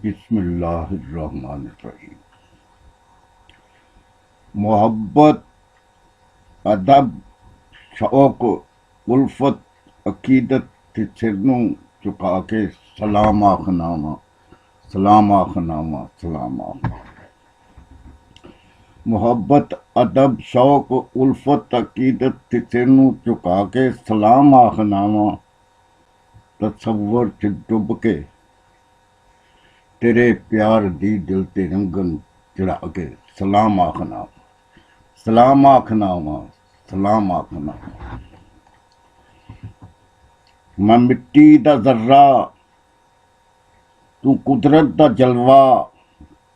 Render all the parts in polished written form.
बिस्मिल्लाहिर्रहमानिर्रहीम। मोहब्बत, अदब, शौक, उल्फत, अकीदत ते सिर नूं झुका के सलाम आखनावा, सलाम आखनावा, सलाम आखना। मोहब्बत, अदब, शौक, उल्फत, अकीदत ते सिर नूं झुका के सलाम आखनावा। तसव्वुर च डुब के तेरे प्यार दी दिल ते रंगन चढ़ा के सलाम आखना, सलाम आखना वा, सलाम आखना। मैं मिट्टी दा जर्रा, तू कुदरत दा जलवा,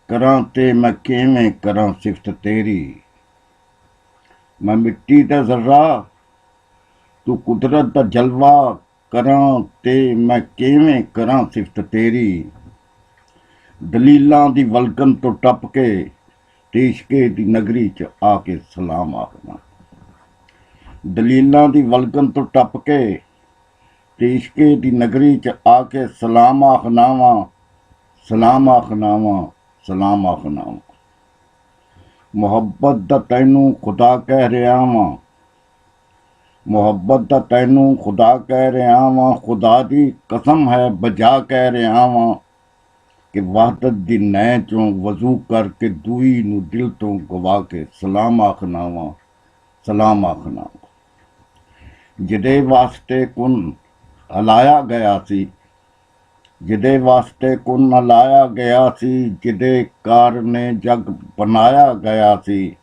करां ते मैं किवें करां सिफत तेरी। मैं मिट्टी दा जर्रा, तू कुदरत दा जलवा, करां ते मैं किवें करां सिफत तेरी। दलीलां दी वलगन तो टप के ते इश्के दी नगरी च आके सलाम आखना। दलीलां दी वलगन तो टप के ते इश्के दी नगरी च आके सलाम आखना वा, सलाम आखना वा, सलाम आखना वा। मुहब्बत दा तैनू खुदा कह रहा वां, मुहब्बत दा तैनू खुदा कह रहा वां, खुदा दी कसम है बजा कह रहा वां कि वहदत दी नैं चों वजू करके दूई नू दिल तो गवा के सलाम आखना वा, सलाम आखना वा। जिदे वास्ते कुन हलाया गया सी, जिदे वास्ते कुन हलाया गया सी, जिदे कारने जग बनाया गया सी,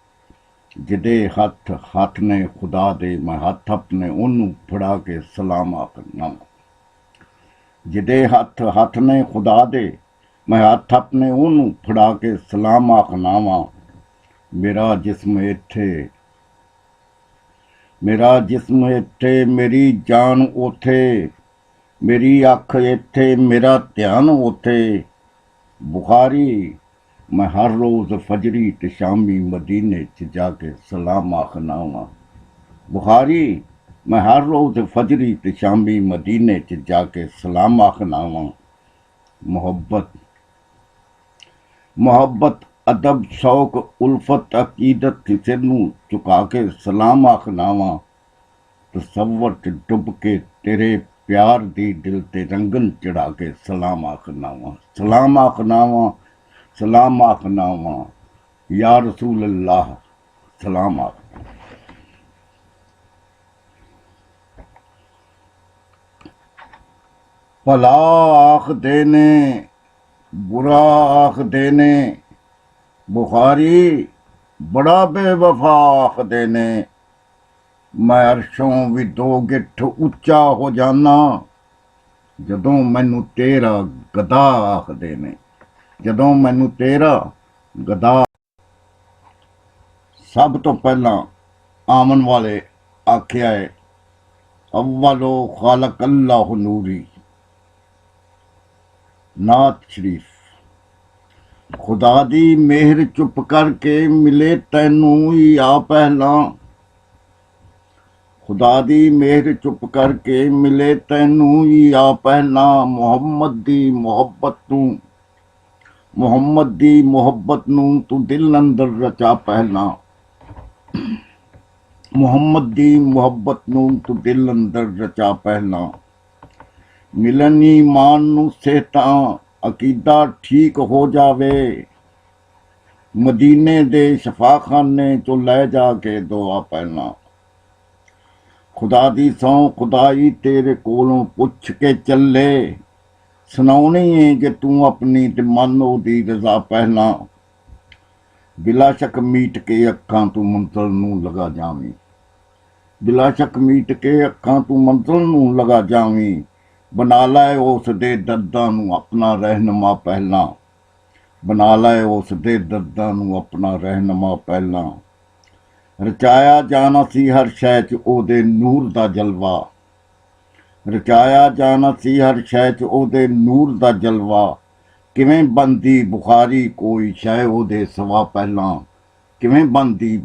जिदे हथ ने खुदा दे मैं हथ अपने ओनू फड़ा के सलाम आखना। जिदे हथ ने खुदा दे मैं हथ अपने ओनू फड़ा के सलाम आखना वा। मेरा जिस्म इत्थे, मेरा जिस्म इत्थे, मेरी जान ओथे, मेरी अख इत्थे, मेरा ध्यान ओथे। बुखारी, मैं हर रोज फजरी ते शामी मदीने च जाके सलाम आखना वा। बुखारी, मैं हर रोज फजरी ते शामी मदीने च जाके सलाम आखना वा। मोहब्बत, मोहब्बत, अदब, शौक, उल्फत, अकीदत ते सिर नूं झुका के सलाम आखना वा। तसव्वुर च डुब के तेरे प्यार दी दिल ते रंगन चढ़ा के सलाम आखना वा, सलाम आखना वा, सलाम आखना वा। या रसूल अल्लाह, सलाम आखना। भला आखदे ने, बुरा आखदे ने, बुखारी बड़ा बेवफा आखदे ने। मैं अरशों भी दो गिठ उच्चा हो जाना, जदों मैनू तेरा गदा आखदे ने, जदों मैनू तेरा गदा। सब तो पहला आमन वाले आख्या है, अव्वलो खालक अल्लाह नूरी। नात शरीफ। खुदा दी मेहर चुप करके मिले तैनू या पहला, खुदा दी मेहर चुप करके मिले तैनू या पहला। मुहम्मद दी मुहब्बत नू, मुहम्मद दी मुहब्बत नू तू दिल अंदर रचा पहला। मुहम्मद दी मुहब्बत नू तू दिल अंदर रचा पहला। मिलन ईमान नू सेहतां अकीदा ठीक हो जावे, मदीने दे शफाखाने चो लै जाके दुआ पहला। खुदा दी सौं खुदाई तेरे कोलों पुछ के चले, सुनाउणी है जे तू अपनी ते मन ओदी रजा पहला। बिला शक मीट के अखां तू मंजल नू लगा जावी, बिला शक मीट के अखां तू मंजल नू लगा जावी। बना लै उस दे दर्दां नू अपना रहनुमा पहला, बना लै उस दे दर्दां नू अपना रहनुमा पहला। रचाया जाना सी हर शै च ओदे नूर दा जलवा, रचाया जाना सी हर शै च ओदे नूर दा जलवा। किवें बनदी बुखारी कोई शै ओदे सवा पहला, किवें बनदी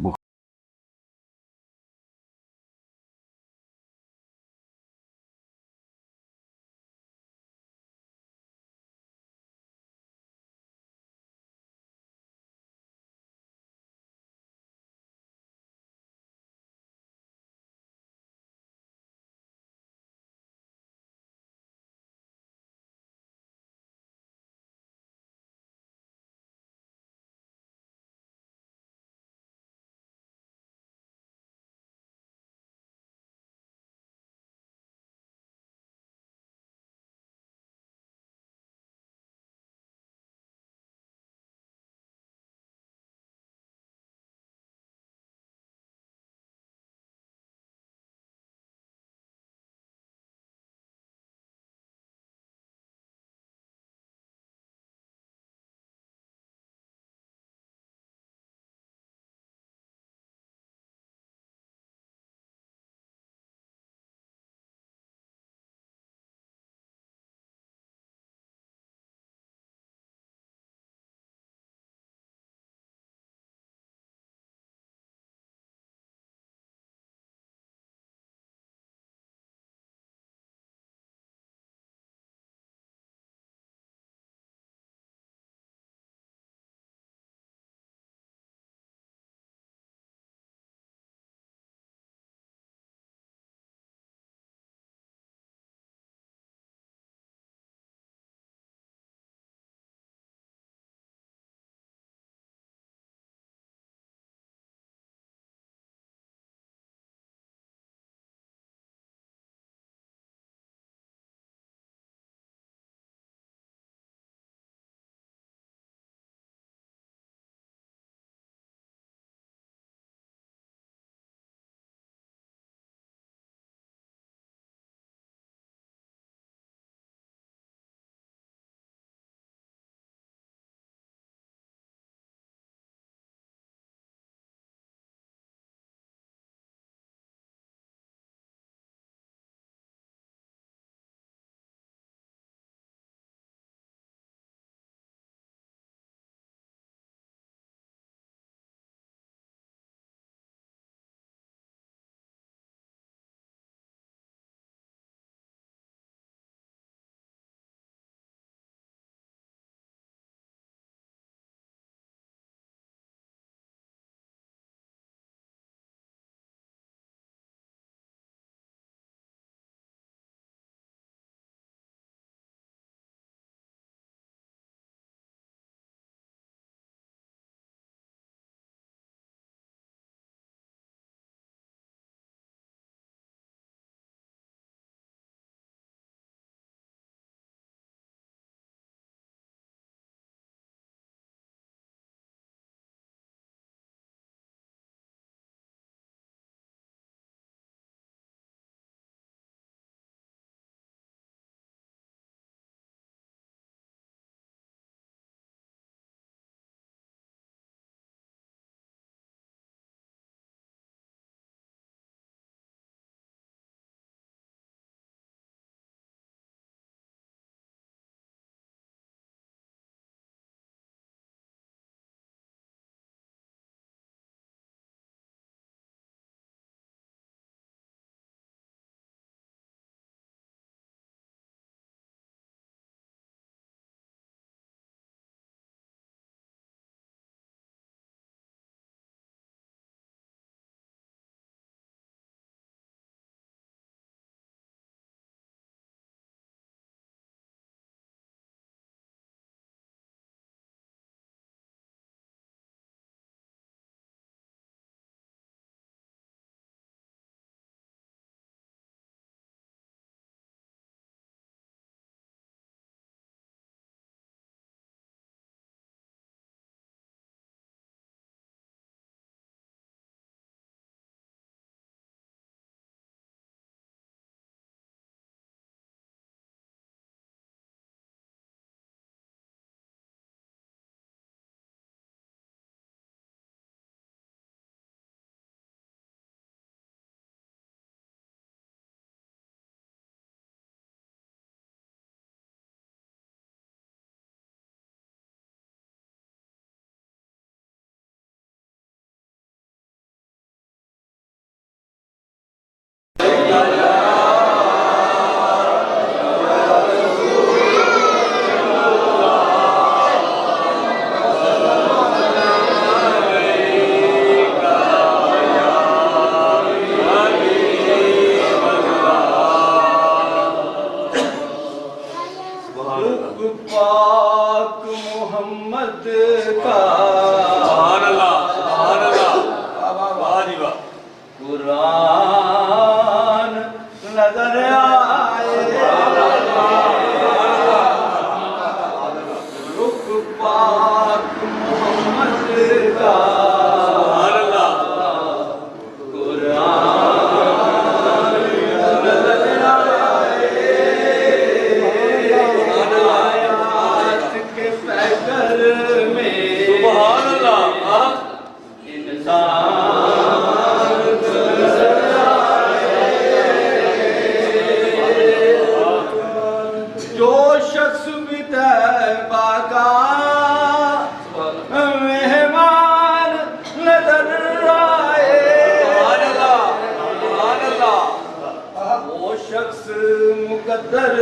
कदर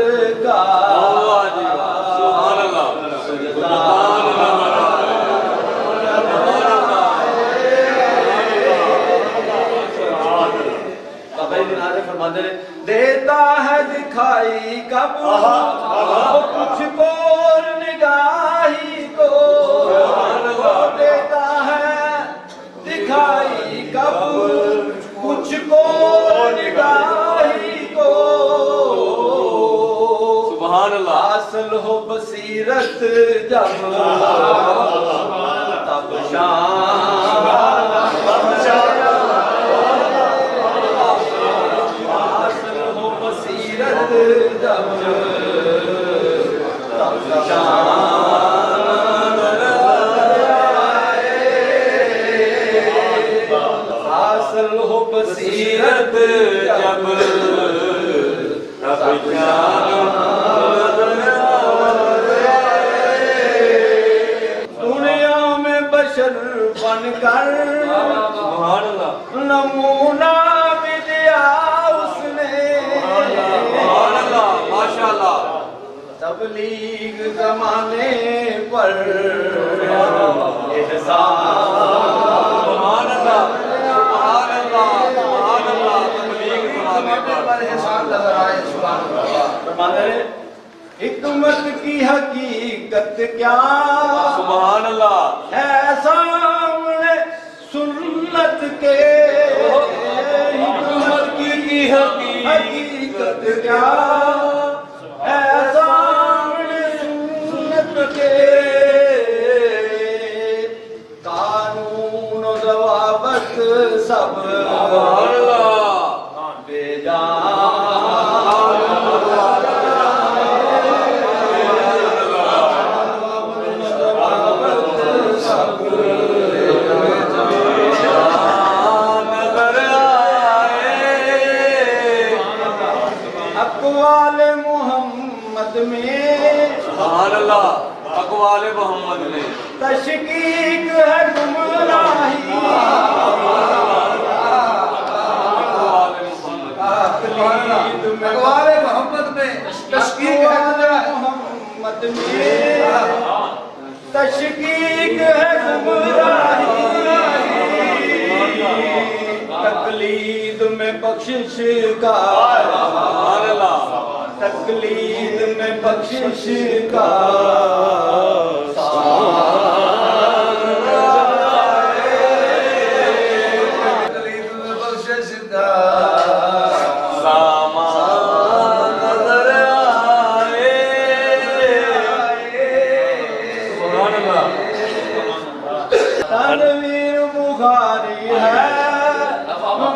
का सुभान अल्लाह फरमाते ने देता है दिखाई कब कुछ को निगाही को देता है दिखाई कब कुछ को निगाही को सुभान अल्लाह हासिल हो बसीरत जब तब शाम हासिल हो बसीरत जब तब शाम हासिल हो बसीरत जब तब दुनिया में बशर बनकर नमूना भी दिया उसने माशाअल्लाह तबलीग जमाने पर एहसान एहसान नजर आए फरमाते हैं हिकमत की हकीकत क्या सुभान अल्लाह है सामने सुन्नत के हिकमत की हकीकत क्या है सामने सुन्नत के कानून और ज़वाबत सब अक़वाल मोहम्मद में सुभान अल्लाह अक़वाल मोहम्मद में तशकीक है गुमराही अक़वाल मोहम्मद में तशकीक है मोहम्मद में तशकीक है गुमराही तकलीद में बख्शिश का तकलीद में बख्शिश का तकलीद में बख्शिश का सामान नजर आए सुभान अल्लाह तनवीर बुखारी है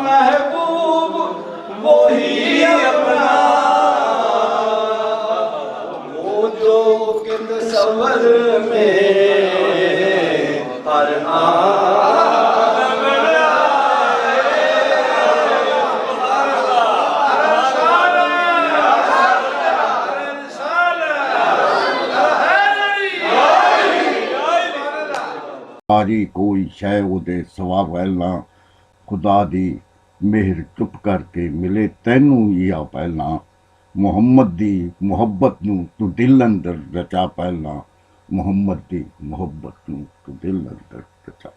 महबूब वही अपना वो जो कि तसव्वुर में हर सारी कोई शै उहदे सवा पहला खुदा दी मेहर चुप करके मिले तैनू ही आ पहला मुहम्मद दी मुहब्बत नू तू दिल अंदर रचा पहला मुहम्मद दी मुहब्बत नू तू दिल अंदर रचा।